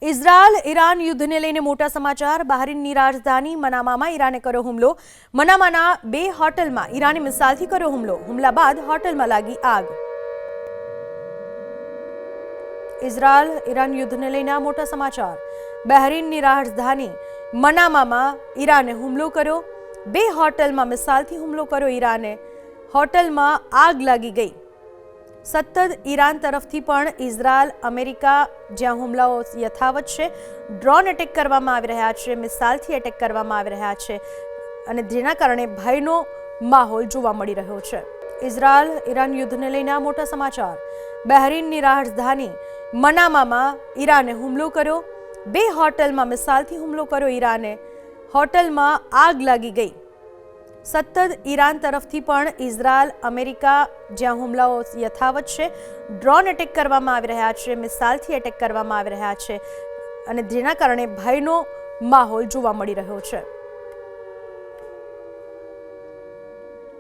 Israel Iran યુદ્ધને લઈને મોટા સમાચાર। બહરીનની રાજધાની મનામામાં ઈરાને કર્યો હુમલો। મનામાના 2 હોટલમાં ઈરાની મિસાઇલથી કર્યો હુમલો। હુમલા બાદ હોટલમાં લાગી આગ। ઇઝરાયલ ઈરાન યુદ્ધને લઈને મોટા સમાચાર। બહરીનની રાજધાની મનામામાં ઈરાને હુમલો કર્યો। 2 હોટલમાં મિસાઇલથી હુમલો કર્યો। ઈરાને હોટલમાં આગ લાગી ગઈ। સતત ઈરાન તરફથી પણ ઇઝરાયલ અમેરિકા જ્યાં હુમલાઓ યથાવત છે, ડ્રોન એટેક કરવામાં આવી રહ્યા છે, મિસાઇલથી એટેક કરવામાં આવી રહ્યા છે અને જેના કારણે ભયનો માહોલ જોવા મળી રહ્યો છે। ઇઝરાયલ ઈરાન યુદ્ધને લઈને મોટા સમાચાર। બહરીનની રાજધાની મનામામાં ઈરાને હુમલો કર્યો। 2 હોટલમાં મિસાઇલથી હુમલો કર્યો। ઈરાને હોટલમાં આગ લાગી ગઈ। સતત ઈરાન તરફથી પણ ઇઝરાયલ અમેરિકા જ્યાં હુમલાઓ યથાવત છે, ડ્રોન એટેક કરવામાં આવી રહ્યા છે, મિસાઇલથી એટેક કરવામાં આવી રહ્યા છે અને જેના કારણે ભયનો માહોલ જોવા મળી રહ્યો છે।